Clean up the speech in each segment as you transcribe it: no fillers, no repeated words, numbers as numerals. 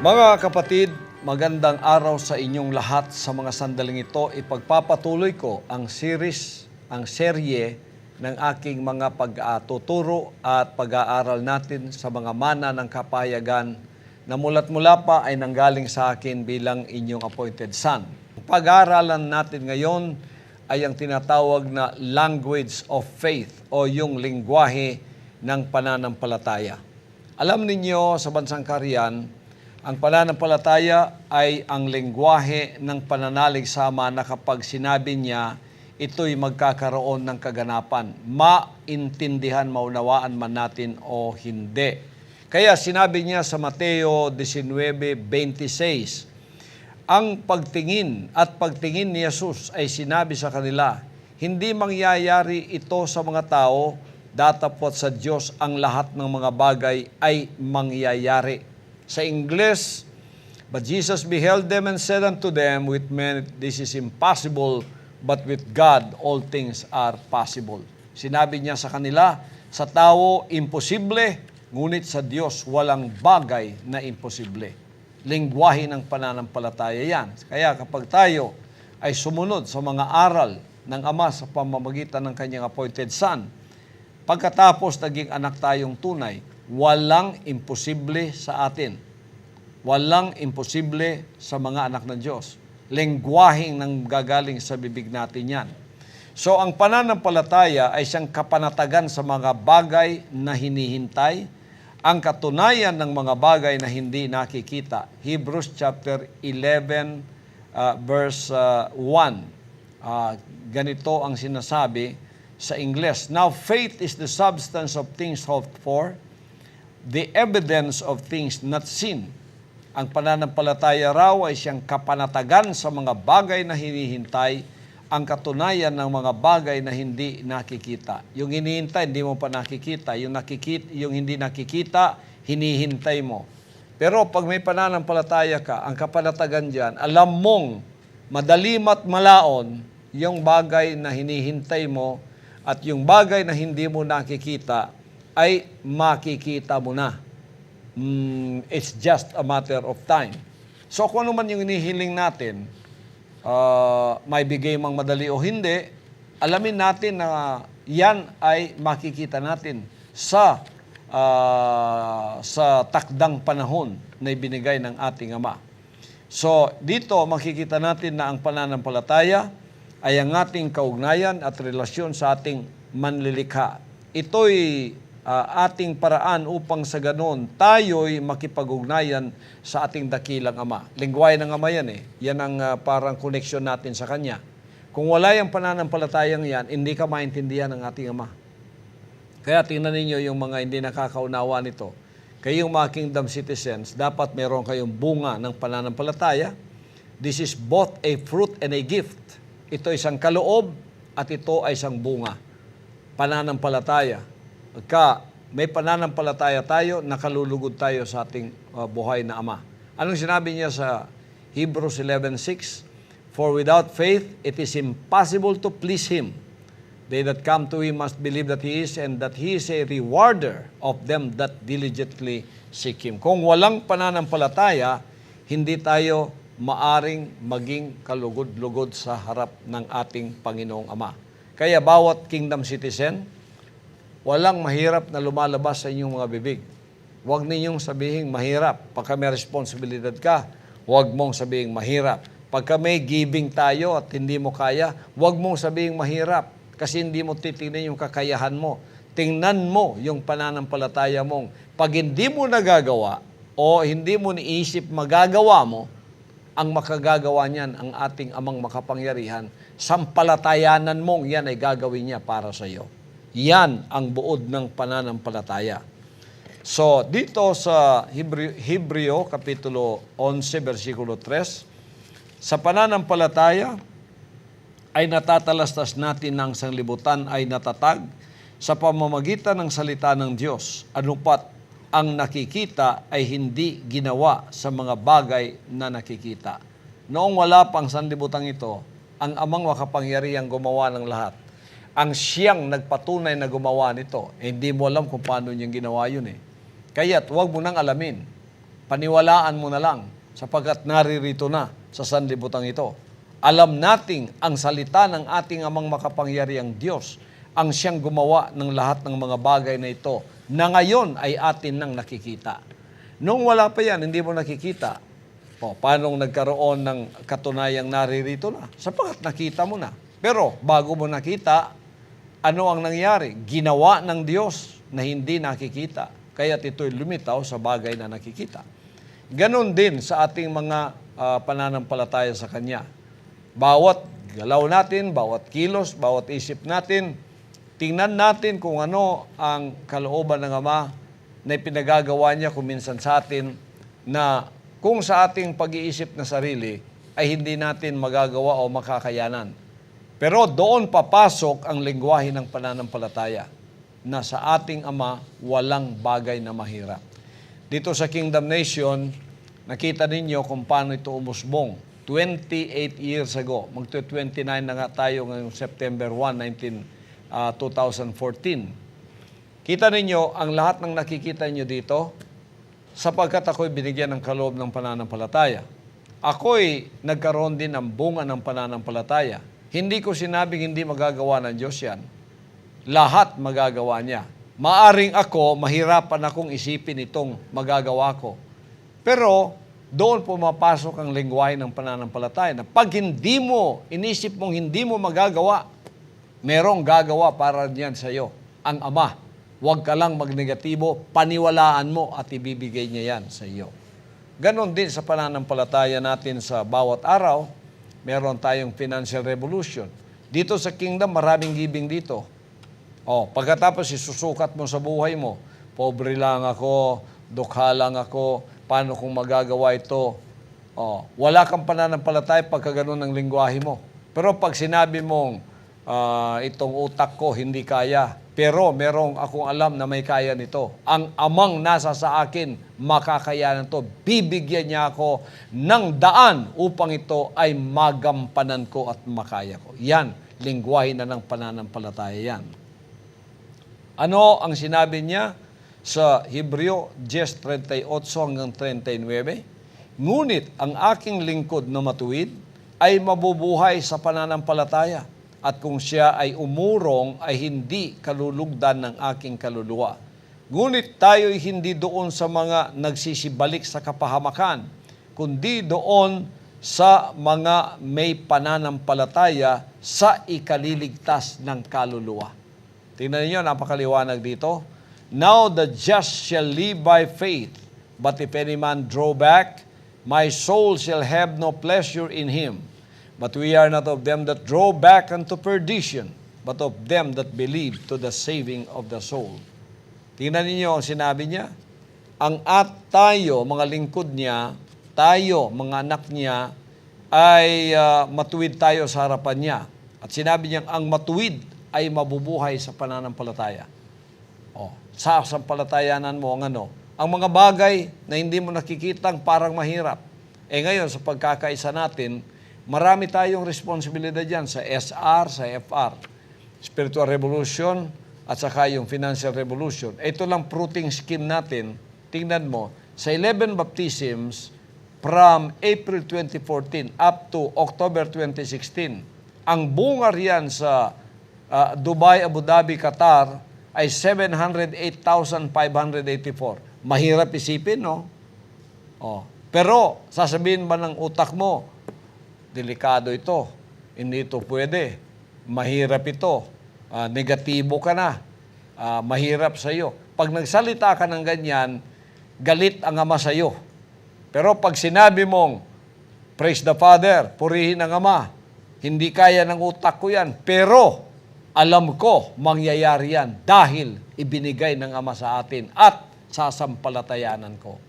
Mga kapatid, magandang araw sa inyong lahat. Sa mga sandaling ito, ipagpapatuloy ko ang serye ng aking mga pag-tuturo at pag-aaral natin sa mga mana ng kapahayagan na mula't mula pa ay nanggaling sa akin bilang inyong appointed son. Pag-aaralan natin ngayon ay ang tinatawag na language of faith o yung lingwahe ng pananampalataya. Alam ninyo sa bansang Kariyan, ang pananampalataya ay ang lengguwahe ng pananalig sama na kapag sinabi niya, ito'y magkakaroon ng kaganapan. Maintindihan, maunawaan man natin o hindi. Kaya sinabi niya sa Mateo 19:26, ang pagtingin ni Jesus ay sinabi sa kanila, hindi mangyayari ito sa mga tao, datapot sa Diyos ang lahat ng mga bagay ay mangyayari. Sa English, but Jesus beheld them and said unto them, with men this is impossible, but with God all things are possible. Sinabi niya sa kanila, sa tao imposible, ngunit sa Diyos walang bagay na imposible. Lingwahe ng pananampalataya yan. Kaya kapag tayo ay sumunod sa mga aral ng Ama sa pamamagitan ng kanyang appointed Son, pagkatapos naging anak tayong tunay, walang imposible sa atin. Walang imposible sa mga anak ng Diyos. Lengguwaheng nang gagaling sa bibig natin yan. So ang pananampalataya ay siyang kapanatagan sa mga bagay na hinihintay, ang katunayan ng mga bagay na hindi nakikita. Hebrews chapter 11 verse 1. Ganito ang sinasabi sa English. Now faith is the substance of things hoped for, the evidence of things not seen. Ang pananampalataya raw ay siyang kapanatagan sa mga bagay na hinihintay, ang katunayan ng mga bagay na hindi nakikita. Yung hinihintay, hindi mo pa nakikita. Yung hindi nakikita, hinihintay mo. Pero pag may pananampalataya ka, ang kapanatagan dyan, alam mong madalim at malaon yung bagay na hinihintay mo at yung bagay na hindi mo nakikita ay makikita mo na. It's just a matter of time. So kung ano man yung inihiling natin, may bigay mang madali o hindi, alamin natin na yan ay makikita natin sa takdang panahon na ibinigay ng ating Ama. So dito makikita natin na ang pananampalataya ay ang ating kaugnayan at relasyon sa ating manlilikha. Ito'y ating paraan upang sa ganon tayo'y makipag-ugnayan sa ating dakilang Ama. Lingwahe ng Ama yan eh. Yan ang parang connection natin sa Kanya. Kung wala yung pananampalatayang yan, hindi ka maintindihan ng ating Ama. Kaya tingnan ninyo yung mga hindi nakakaunawa nito. Kayong mga kingdom citizens, dapat meron kayong bunga ng pananampalataya. This is both a fruit and a gift. Ito isang kaloob at ito ay isang bunga. Pananampalataya. Pagka may pananampalataya tayo, nakalulugod tayo sa ating buhay na Ama. Anong sinabi niya sa Hebrews 11:6? For without faith, it is impossible to please Him. They that come to Him must believe that He is and that He is a rewarder of them that diligently seek Him. Kung walang pananampalataya, hindi tayo maaring maging kalugod-lugod sa harap ng ating Panginoong Ama. Kaya bawat kingdom citizen, walang mahirap na lumalabas sa inyong mga bibig. Huwag ninyong sabihin mahirap. Pagka may responsibilidad ka, huwag mong sabihin mahirap. Pagka may giving tayo at hindi mo kaya, huwag mong sabihin mahirap. Kasi hindi mo titingnan yung kakayahan mo. Tingnan mo yung pananampalataya mong. Pag hindi mo nagagawa o hindi mo niisip magagawa mo, ang makagagawa niyan ang ating Amang makapangyarihan. Sampalatayanan mong yan ay gagawin niya para sa iyo. Yan ang buod ng pananampalataya. So, dito sa Hebreo, Kapitulo 11, versikulo 3, sa pananampalataya ay natatalastas natin ng sanglibutan ay natatag sa pamamagitan ng salita ng Diyos. Anupat ang nakikita ay hindi ginawa sa mga bagay na nakikita. Noong wala pang sanlibutan ito, ang Amang makapangyarihang gumawa ng lahat. Ang siyang nagpatunay na gumawa nito, hindi mo alam kung paano niyang ginawa yun eh. Kaya't huwag mo nang alamin. paniwalaan mo na lang sapagkat naririto na sa sanlibutan ito. Alam nating ang salita ng ating amang makapangyarihang Diyos ang siyang gumawa ng lahat ng mga bagay na ito na ngayon ay atin nang nakikita. Nung wala pa yan, hindi mo nakikita. Paano nagkaroon ng katunayang naririto na? Sapagkat nakita mo na. Pero bago mo nakita, ano ang nangyari? Ginawa ng Diyos na hindi nakikita. Kaya't ito'y lumitaw sa bagay na nakikita. Ganon din sa ating mga pananampalataya sa Kanya. Bawat galaw natin, bawat kilos, bawat isip natin, tingnan natin kung ano ang kalooban ng Ama na pinagagawa niya kuminsan sa atin na kung sa ating pag-iisip na sarili ay hindi natin magagawa o makakayanan. Pero doon papasok ang lengguwahe ng pananampalataya na sa ating Ama walang bagay na mahirap. Dito sa Kingdom Nation, nakita ninyo kung paano ito umusbong. 28 years ago, magto-29 na nga tayo ngayong September 1, 2014. Kita ninyo, ang lahat ng nakikita ninyo dito, sapagkat ako'y binigyan ng kaloob ng pananampalataya. Ako'y nagkaroon din ng bunga ng pananampalataya. Hindi ko sinabing hindi magagawa ng Diyos yan. Lahat magagawa niya. Maaring ako, mahirapan akong isipin itong magagawa ko. Pero doon pumapasok ang lengguwahe ng pananampalataya na pag hindi mo, inisip mong hindi mo magagawa, merong gagawa para diyan sa iyo, ang Ama. Huwag ka lang magnegatibo, paniwalaan mo at ibibigay niya yan sa iyo. Ganon din sa pananampalataya natin sa bawat araw, meron tayong financial revolution. Dito sa kingdom, maraming giving dito. Pagkatapos isusukat mo sa buhay mo, pobre lang ako, dukha lang ako, paano kung magagawa ito? Wala kang pananampalataya pagka ganon ang lingwahe mo. Pero pag sinabi mong, itong utak ko hindi kaya, pero merong akong alam na may kaya nito. Ang Amang nasa sa akin, makakayanan to. Bibigyan niya ako ng daan upang ito ay magampanan ko at makaya ko. Yan, lingwahe na ng pananampalataya yan. Ano ang sinabi niya sa Hebreo 10:38 hanggang 39? Ngunit ang aking lingkod na matuwid ay mabubuhay sa pananampalataya. At kung siya ay umurong, ay hindi kalulugdan ng aking kaluluwa. Ngunit tayo'y hindi doon sa mga nagsisibalik sa kapahamakan, kundi doon sa mga may pananampalataya sa ikaliligtas ng kaluluwa. Tingnan niyo, napakaliwanag dito. Now the just shall live by faith, but if any man draw back, my soul shall have no pleasure in him. But we are not of them that draw back unto perdition, but of them that believe to the saving of the soul. Tingnan ninyo ang sinabi niya. Tayo, mga lingkod niya, tayo, mga anak niya, ay matuwid tayo sa harapan niya. At sinabi niya, ang matuwid ay mabubuhay sa pananampalataya. Sa sampalatayanan mo ang mga bagay na hindi mo nakikitang parang mahirap. Ngayon, sa pagkakaisa natin, marami tayong responsibilidad dyan sa SR, sa FR. Spiritual Revolution at saka yung Financial Revolution. Ito lang fruiting scheme natin. Tingnan mo, sa 11 baptisms from April 2014 up to October 2016, ang bunga riyan sa Dubai, Abu Dhabi, Qatar ay 708,584. Mahirap isipin, no? Pero sasabihin ba ng utak mo, delikado ito, hindi ito pwede, mahirap ito, negatibo ka na, mahirap sa iyo. Pag nagsalita ka ng ganyan, galit ang Ama sa iyo. Pero pag sinabi mong, praise the Father, purihin ang Ama, hindi kaya ng utak ko yan, pero alam ko, mangyayari yan dahil ibinigay ng Ama sa atin at sasampalatayanan ko.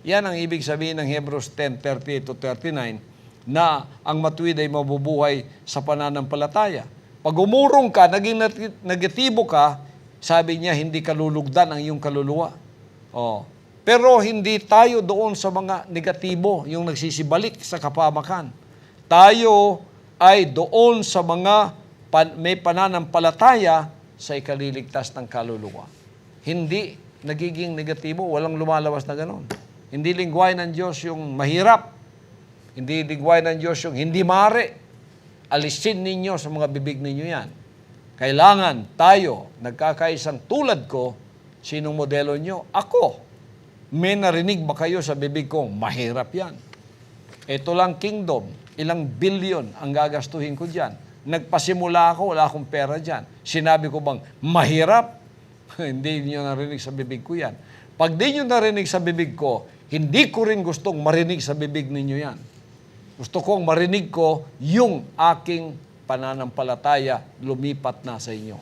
Yan ang ibig sabihin ng Hebrews 10:30-39, na ang matuwid ay mabubuhay sa pananampalataya. Pag umurong ka, naging negatibo ka, sabi niya, hindi kalulugdan ang iyong kaluluwa. Pero hindi tayo doon sa mga negatibo, yung nagsisibalik sa kapahamakan. Tayo ay doon sa mga may pananampalataya sa ikaliligtas ng kaluluwa. Hindi nagiging negatibo, walang lumalabas na ganon. Hindi lingwahe ng Diyos yung mahirap. Hindi lingwahe ng Diyos yung hindi maaari. Alisin ninyo sa mga bibig ninyo yan. Kailangan tayo, nagkakaisang tulad ko, sinong modelo nyo? Ako. May narinig ba kayo sa bibig ko? Mahirap yan. Ito lang kingdom. Ilang billion ang gagastuhin ko dyan. Nagpasimula ako, wala akong pera dyan. Sinabi ko bang, mahirap? Hindi nyo narinig sa bibig ko yan. Pag di nyo narinig sa bibig ko, hindi ko rin gustong marinig sa bibig ninyo yan. Gusto kong marinig ko yung aking pananampalataya lumipat na sa inyo.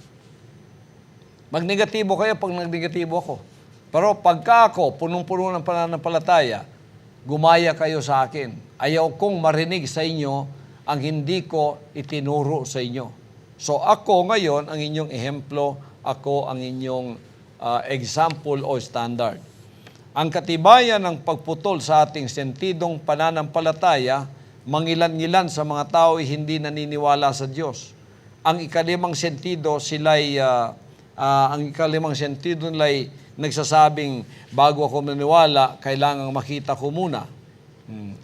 Magnegatibo kayo pag nagnegatibo ako. Pero pagka ako, punong-puno ng pananampalataya, gumaya kayo sa akin. Ayaw kong marinig sa inyo ang hindi ko itinuro sa inyo. So ako ngayon, ang inyong ehemplo, ako ang inyong example o standard. Ang katibayan ng pagputol sa ating sentidong pananampalataya, mangilan-ngilan sa mga tao ay hindi naniniwala sa Diyos. Ang ikalimang sentido nila'y nagsasabing, bago ako maniwala, kailangang makita ko muna.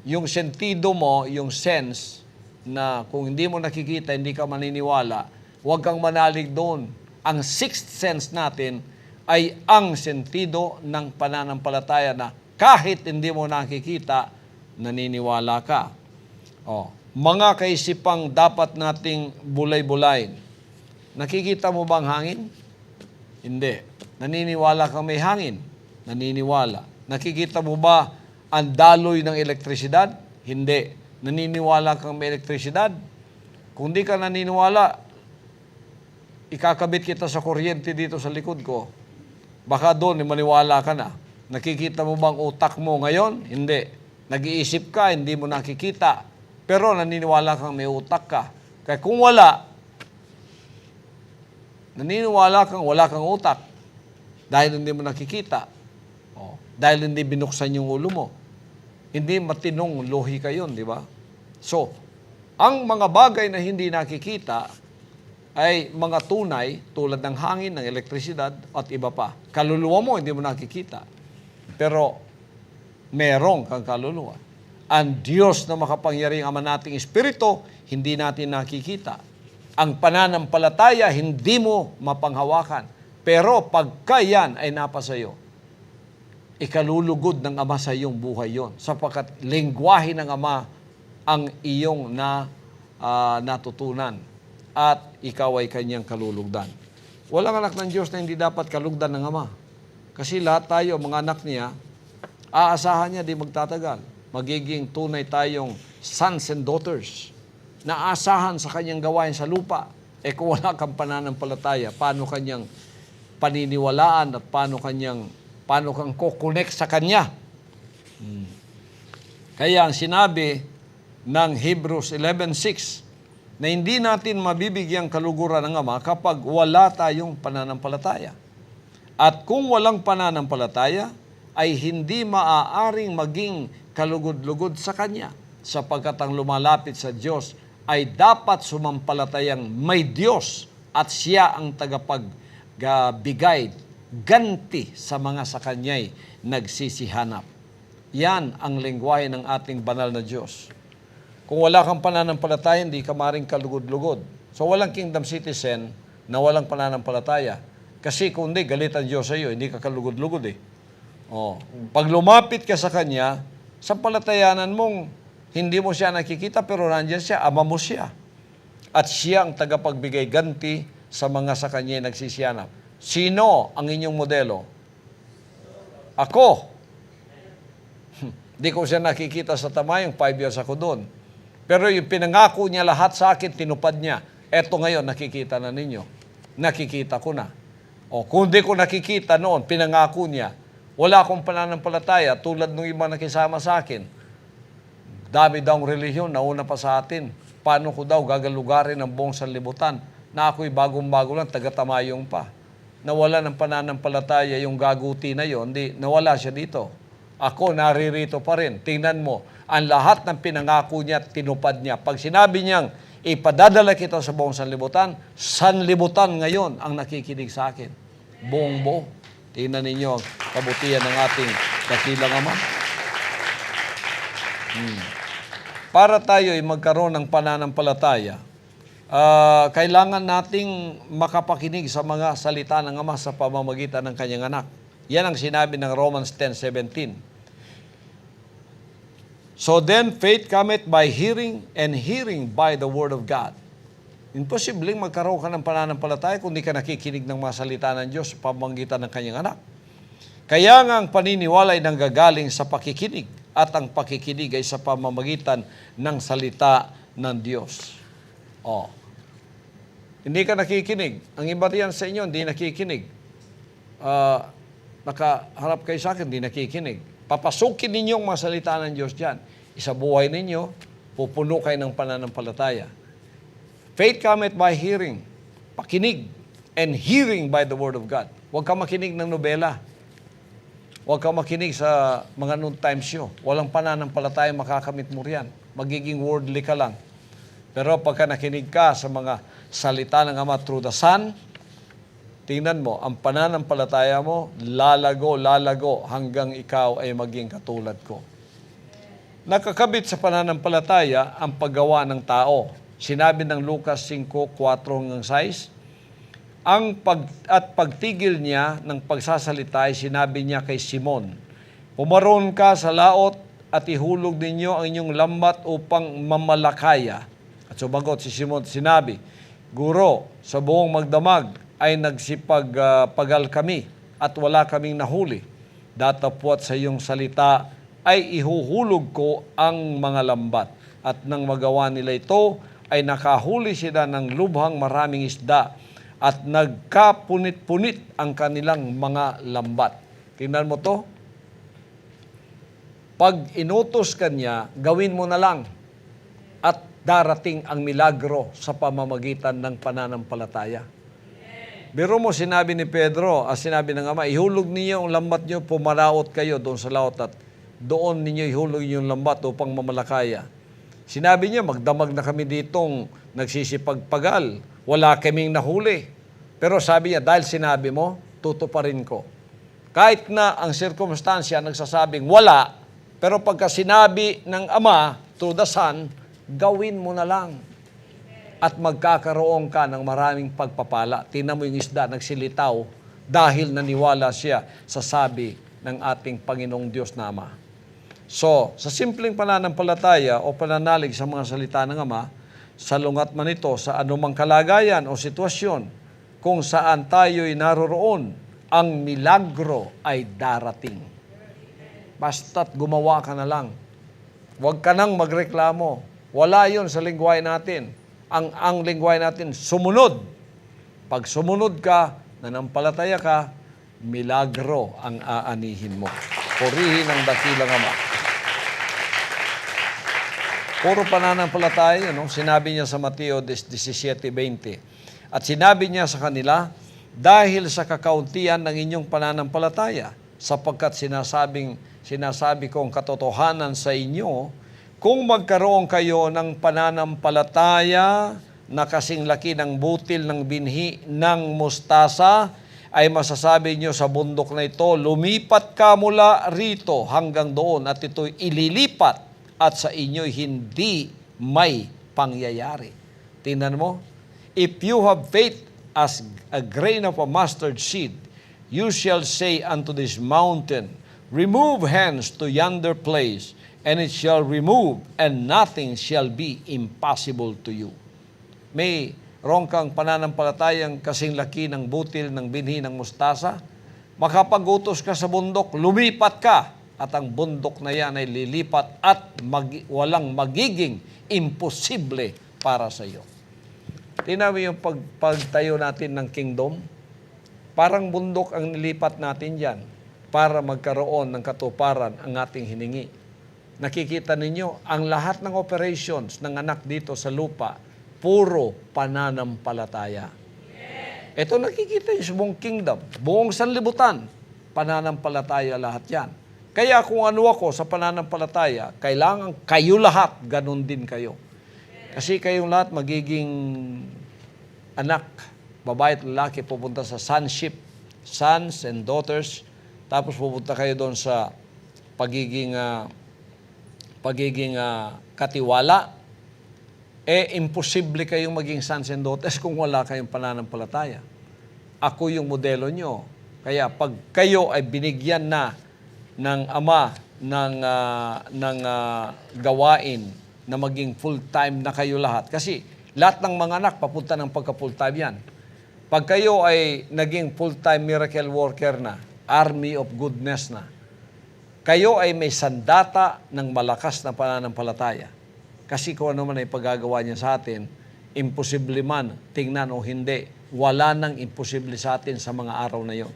Yung sentido mo, yung sense, na kung hindi mo nakikita, hindi ka maniniwala, huwag kang manalig doon. Ang sixth sense natin ay ang sentido ng pananampalataya na kahit hindi mo nakikita, naniniwala ka. Mga kaisipang dapat nating bulay-bulayin. Nakikita mo ba ang hangin? Hindi. Naniniwala kang may hangin? Naniniwala. Nakikita mo ba ang daloy ng elektrisidad? Hindi. Naniniwala kang may elektrisidad? Kung di ka naniniwala, ikakabit kita sa kuryente dito sa likod ko. Baka doon, maniwala ka na. Nakikita mo bang utak mo ngayon? Hindi. Nag-iisip ka, hindi mo nakikita. Pero naniniwala kang may utak ka. Kaya kung wala, naniniwala kang wala kang utak dahil hindi mo nakikita. Dahil hindi binuksan yung ulo mo. Hindi matinong lohi kayo, di ba? So, ang mga bagay na hindi nakikita ay mga tunay tulad ng hangin, ng elektrisidad at iba pa. Kaluluwa mo, hindi mo nakikita. Pero merong kang kaluluwa. Ang Diyos na makapangyarihang Ama nating Espiritu, hindi natin nakikita. Ang pananampalataya, hindi mo mapanghawakan. Pero pagka yan ay napasayo, ikalulugod ng Ama sa iyong buhay yon. Sapagkat lengguwahe ng Ama ang iyong natutunan. At ikaw ay kanyang kalulugdan. Walang anak ng Diyos na hindi dapat kalugdan ng Ama. Kasi lahat tayo, mga anak niya, aasahan niya di magtatagal. Magiging tunay tayong sons and daughters na aasahan sa kanyang gawain sa lupa. Kung wala kang pananampalataya, paano kanyang paniniwalaan at paano kang kukonek sa kanya? Kaya ang sinabi ng Hebrews 11:6 na hindi natin mabibigyang kaluguran ng Ama kapag wala tayong pananampalataya. At kung walang pananampalataya, ay hindi maaaring maging kalugod-lugod sa Kanya, sapagkat ang lumalapit sa Diyos ay dapat sumampalatayang may Diyos at Siya ang tagapagbigay ganti sa mga sa Kanya'y nagsisihanap. Yan ang lengguwahe ng ating banal na Diyos. Kung wala kang pananampalataya, hindi ka maring kalugod-lugod. So walang kingdom citizen na walang pananampalataya. Kasi kung hindi, galit ang Diyos sa iyo, hindi ka kalugod-lugod eh. Pag lumapit ka sa Kanya, sa palatayanan mong hindi mo siya nakikita pero nandiyan siya, Ama mo siya. At siya ang tagapagbigay ganti sa mga sa Kanya nagsisihanap. Sino ang inyong modelo? Ako. Di ko siya nakikita sa tamayong 5 years ako doon. Pero yung pinangako niya lahat sa akin, tinupad niya. Eto ngayon, nakikita na ninyo. Nakikita ko na. Kung di ko nakikita noon, pinangako niya, wala akong pananampalataya tulad nung iba nakisama sa akin. Dami daw relihiyon, nauna pa sa atin. Paano ko daw gagalugarin ang buong sanlibutan na ako'y bagong-bago lang, taga-tamayong pa. Nawala ng pananampalataya yung gaguti na yon, nawala siya dito. Ako, naririto pa rin. Tingnan mo, ang lahat ng pinangako niya, tinupad niya. Pag sinabi niyang, ipadadala kita sa buong sanlibutan ngayon ang nakikinig sa akin. Buong buo. Tingnan ninyo ang kabutihan ng ating dakilang Ama. Para tayo ay magkaroon ng pananampalataya, kailangan nating makapakinig sa mga salita ng Ama sa pamamagitan ng Kanyang anak. Yan ang sinabi ng Romans 10:17. So then, faith cometh by hearing, and hearing by the Word of God. Imposibleng magkaroon ka ng pananampalataya kung di ka nakikinig ng mga salita ng Diyos sa pamamagitan ng Kanyang anak. Kaya nga ang paniniwala ay nanggagaling sa pakikinig, at ang pakikinig ay sa pamamagitan ng salita ng Diyos. Hindi ka nakikinig. Ang iba riyan sa inyo, hindi nakikinig. Nakaharap kayo sa akin, hindi nakikinig. Papasukin ninyo ang mga salita ng Diyos dyan. Isa buhay ninyo, pupuno kayo ng pananampalataya. Faith cometh by hearing. Pakinig. And hearing by the Word of God. Huwag ka makinig ng nobela. Huwag ka makinig sa mga noontime show. Walang pananampalataya makakamit mo riyan. Magiging worldly ka lang. Pero pagka nakinig ka sa mga salita ng Ama through the Son, tingnan mo, ang pananampalataya mo, lalago hanggang ikaw ay maging katulad ko. Nakakabit sa pananampalataya ang paggawa ng tao. Sinabi ng Lucas 5:4-6, pagtigil niya ng pagsasalita ay sinabi niya kay Simon, pumaroon ka sa laot at ihulog ninyo ang inyong lambat upang mamalakaya. At sumagot si Simon, sinabi, Guro, sa buong magdamag ay nagsipagpagal kami at wala kaming nahuli. Datapwat sa iyong salita ay ihuhulog ko ang mga lambat. At nang magawa nila ito, ay nakahuli sila ng lubhang maraming isda at nagkapunit-punit ang kanilang mga lambat. Tingnan mo to. Pag inutos ka niya, gawin mo na lang. At darating ang milagro sa pamamagitan ng pananampalataya. Biro mo, sinabi ni Pedro, sinabi ng Ama, ihulog ninyo ang lambat nyo, pumaraot kayo doon sa laot at doon ninyo ihulog yung lambat upang mamalakaya. Sinabi niya, magdamag na kami ditong nagsisipagpagal. Wala kaming nahuli. Pero sabi niya, dahil sinabi mo, tutuparin ko. Kahit na ang sirkumstansya nagsasabing wala, pero pagka sinabi ng Ama through the Son, gawin mo na lang. At magkakaroon ka ng maraming pagpapala. Tingnan mo yung isda, nagsilitaw dahil naniwala siya sa sabi ng ating Panginoong Diyos na Ama. So, sa simpleng pananampalataya o pananalig sa mga salita ng Ama, salungat man ito sa anumang kalagayan o sitwasyon, kung saan tayo'y naroroon, ang milagro ay darating. Basta't gumawa ka na lang. Huwag ka nang magreklamo. Wala yun sa lingwahe natin. Ang lingwahe natin, sumunod. Pag sumunod ka, nanampalataya ka, milagro ang aanihin mo. Purihin ang dakilang Ama. Puro pananampalataya, no? Sinabi niya sa Mateo 17:20. At sinabi niya sa kanila, dahil sa kakauntian ng inyong pananampalataya, sapagkat sinasabi ko ang katotohanan sa inyo, kung magkaroon kayo ng pananampalataya na kasing laki ng butil ng binhi ng mustasa, ay masasabi niyo sa bundok na ito, lumipat ka mula rito hanggang doon at ito'y ililipat at sa inyo'y hindi may pangyayari. Tingnan mo, if you have faith as a grain of a mustard seed, you shall say unto this mountain, remove hence to yonder place, and it shall remove, and nothing shall be impossible to you. May kang pananampalatayang kasing laki ng butil ng binhi ng mustasa, makapag-utos ka sa bundok, lumipat ka, at ang bundok na yan ay lilipat at walang magiging imposible para sa iyo. Tingnan mo yung pagtayo natin ng kingdom, parang bundok ang nilipat natin dyan para magkaroon ng katuparan ang ating hiningi. Nakikita ninyo, ang lahat ng operations ng anak dito sa lupa, puro pananampalataya. Ito nakikita yung buong kingdom, buong sanlibutan, pananampalataya lahat yan. Kaya kung ano ako sa pananampalataya, kailangan kayo lahat, ganun din kayo. Kasi kayong lahat magiging anak, babae at lalaki, pupunta sa sonship, sons and daughters, tapos pupunta kayo doon sa pagiging pagiging katiwala, imposible kayong maging sons and daughters kung wala kayong pananampalataya. Ako yung modelo nyo. Kaya pag kayo ay binigyan na ng Ama ng gawain na maging full-time na kayo lahat. Kasi lahat ng mga anak papunta ng pagka-full-time yan. Pag kayo ay naging full-time miracle worker na, army of goodness na, kayo ay may sandata ng malakas na pananampalataya. Kasi kung ano man ay paggagawa niya sa atin, imposible man, tingnan o hindi, wala nang imposible sa atin sa mga araw na yon.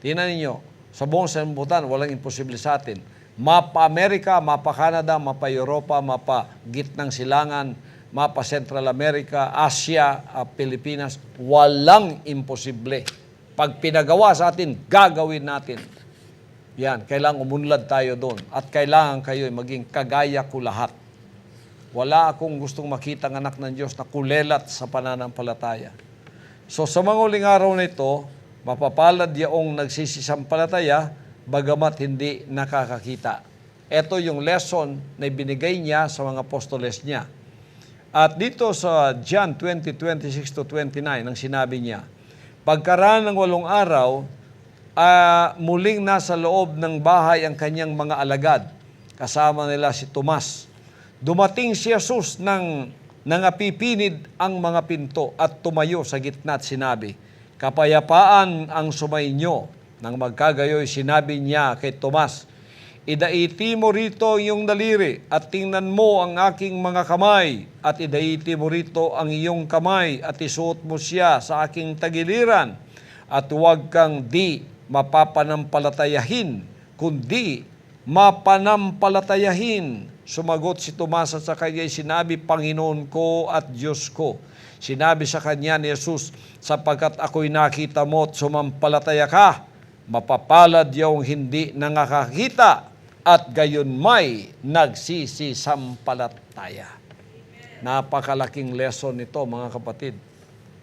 Tingnan ninyo, sa buong sanlibutan, walang imposible sa atin. Mapa Amerika, mapa Canada, mapa Europa, mapa gitnang silangan, mapa Central America, Asia, Pilipinas, walang imposible. Pag pinagawa sa atin, gagawin natin. Yan, kailangan umunlad tayo doon. At kailangan kayo maging kagaya ko lahat. Wala akong gustong makita ng anak ng Diyos na kulelat sa pananampalataya. So sa mga uling araw na ito, mapapalad yaong nagsisisampalataya, bagamat hindi nakakakita. Ito yung lesson na binigay niya sa mga apostoles niya. At dito sa John 20:26-29, ang sinabi niya, pagkaraan ng 8 araw, muling nasa loob ng bahay ang kanyang mga alagad. Kasama nila si Tomas. Dumating si Jesus nang nangapipinid ang mga pinto at tumayo sa gitna at sinabi, kapayapaan ang sumainyo. Nang magkagayoy, sinabi niya kay Tomas, idaiti mo rito ang iyong daliri at tingnan mo ang aking mga kamay at idaiti mo rito ang iyong kamay at isuot mo siya sa aking tagiliran at huwag kang di mapapanampalatayahin, kundi mapanampalatayahin. Sumagot si Tomas at sa kanya'y sinabi, Panginoon ko at Diyos ko. Sinabi sa kanya ni Jesus, sapagkat ako'y nakita mo at sumampalataya ka, mapapalad yung hindi nangakakita at gayon may nagsisisampalataya. Napakalaking lesson nito, mga kapatid.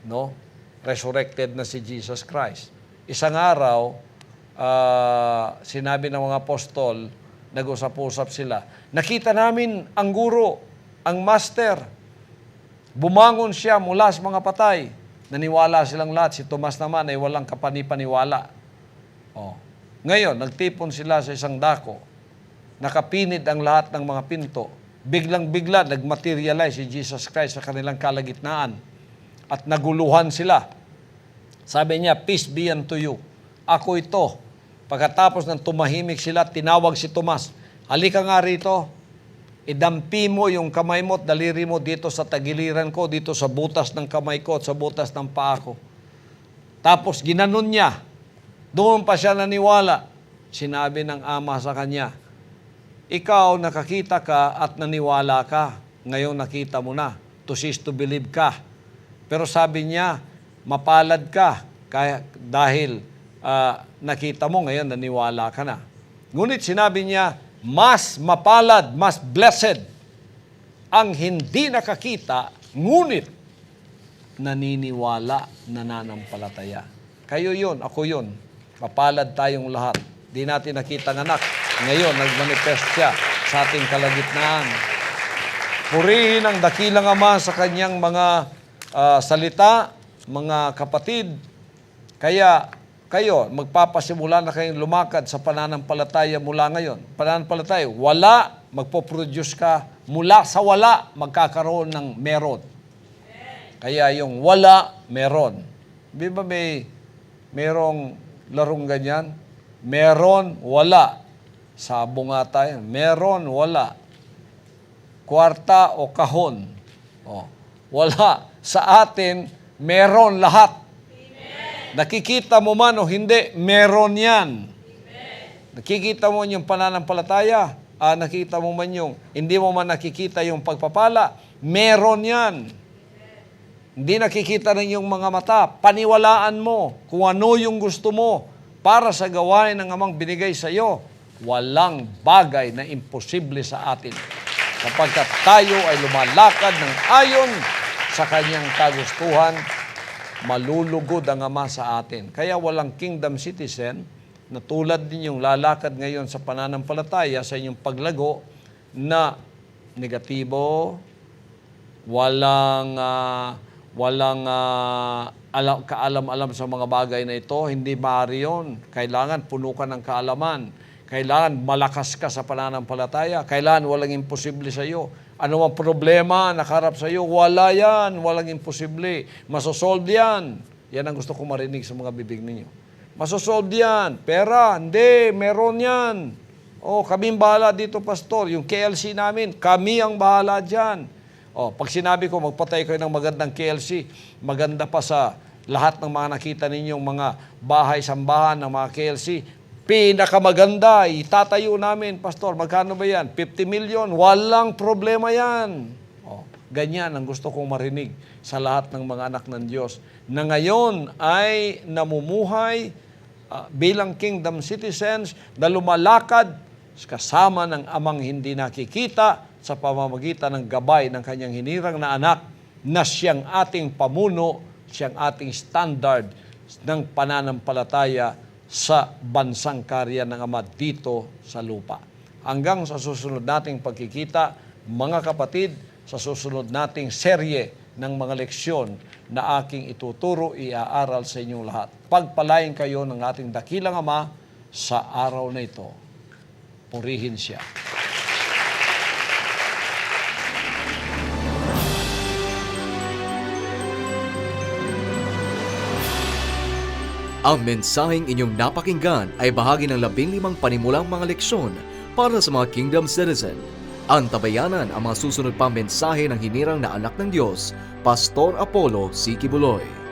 No? Resurrected na si Jesus Christ. Isang araw, sinabi ng mga apostol, nag-usap-usap sila, nakita namin ang guro, ang master, bumangon siya mula sa mga patay. Naniwala silang lahat. Si Tomas naman ay walang kapanipaniwala. Ngayon, nagtipon sila sa isang dako. Nakapinid ang lahat ng mga pinto. Biglang-bigla, nagmaterialize si Jesus Christ sa kanilang kalagitnaan. At naguluhan sila. Sabi niya, peace be unto you. Ako ito. Pagkatapos ng tumahimik sila, tinawag si Tomas, halika nga rito, idampi mo yung kamay mo at daliri mo dito sa tagiliran ko, dito sa butas ng kamay ko at sa butas ng paa ko. Tapos ginanon niya. Doon pa siya naniwala. Sinabi ng ama sa kanya, ikaw nakakita ka at naniwala ka. Ngayon nakita mo na. To see is to believe ka. Pero sabi niya, mapalad ka dahil nakita mo ngayon, naniwala ka na. Ngunit sinabi niya, mas mapalad, mas blessed ang hindi nakakita, ngunit naniniwala, nananampalataya. Kayo yun, ako yun. Mapalad tayong lahat. Di natin nakita ng anak. Ngayon, nagmanifest siya sa ating kalagitnaan. Purihin ang dakilang Ama sa kanyang mga salita, mga kapatid. Kaya kayo, magpapasimula na kayong lumakad sa pananampalataya mula ngayon. Pananampalataya, wala, magpo-produce ka. Mula sa wala, magkakaroon ng meron. Kaya yung wala, meron. Di ba merong larong ganyan? Meron, wala. Sabo nga tayo. Meron, wala. Kwarta o kahon. Wala. Sa atin, meron lahat. Nakikita mo man o hindi, meron yan. Amen. Nakikita mo yung pananampalataya, nakikita mo man yung, hindi mo man nakikita yung pagpapala, meron yan. Amen. Hindi nakikita ng yung mga mata, paniwalaan mo kung ano yung gusto mo para sa gawain ng Amang binigay sa iyo. Walang bagay na imposible sa atin. Kapagkat tayo ay lumalakad ng ayon sa kanyang kagustuhan, malulugod ang Ama sa atin. Kaya walang kingdom citizen na tulad ninyong lalakad ngayon sa pananampalataya sa inyong paglago na negatibo, walang kaalam-alam sa mga bagay na ito, hindi maaari yun. Kailangan puno ka ng kaalaman. Kailangan malakas ka sa pananampalataya. Kailangan walang imposible sa iyo. Ano ang problema nakaharap sa iyo? Wala yan. Walang imposible. Masosolve yan. Yan ang gusto ko marinig sa mga bibig ninyo. Masosolve yan. Pera, hindi. Meron yan. Kaming bahala dito, pastor. Yung KLC namin, kami ang bahala dyan. Pag sinabi ko, magpatay kayo ng magandang KLC, maganda pa sa lahat ng mga nakita ninyong mga bahay-sambahan ng mga KLC, pinakamaganda, itatayo namin, pastor, magkano ba yan? 50 million, walang problema yan. Ganyan ang gusto kong marinig sa lahat ng mga anak ng Diyos na ngayon ay namumuhay bilang kingdom citizens na lumalakad kasama ng amang hindi nakikita sa pamamagitan ng gabay ng kanyang hinirang na anak na siyang ating pamuno, siyang ating standard ng pananampalataya sa bansang karya ng Ama dito sa lupa. Hanggang sa susunod nating pagkikita, mga kapatid, sa susunod nating serye ng mga leksyon na aking ituturo, iaaral sa inyong lahat. Pagpalain kayo ng ating dakilang Ama sa araw na ito. Purihin siya. Ang mensaheng inyong napakinggan ay bahagi ng 15 panimulang mga leksyon para sa mga kingdom citizen. Antabayanan ang mga susunod pang mensahe ng hinirang na anak ng Diyos, Pastor Apollo C. Kibuloy.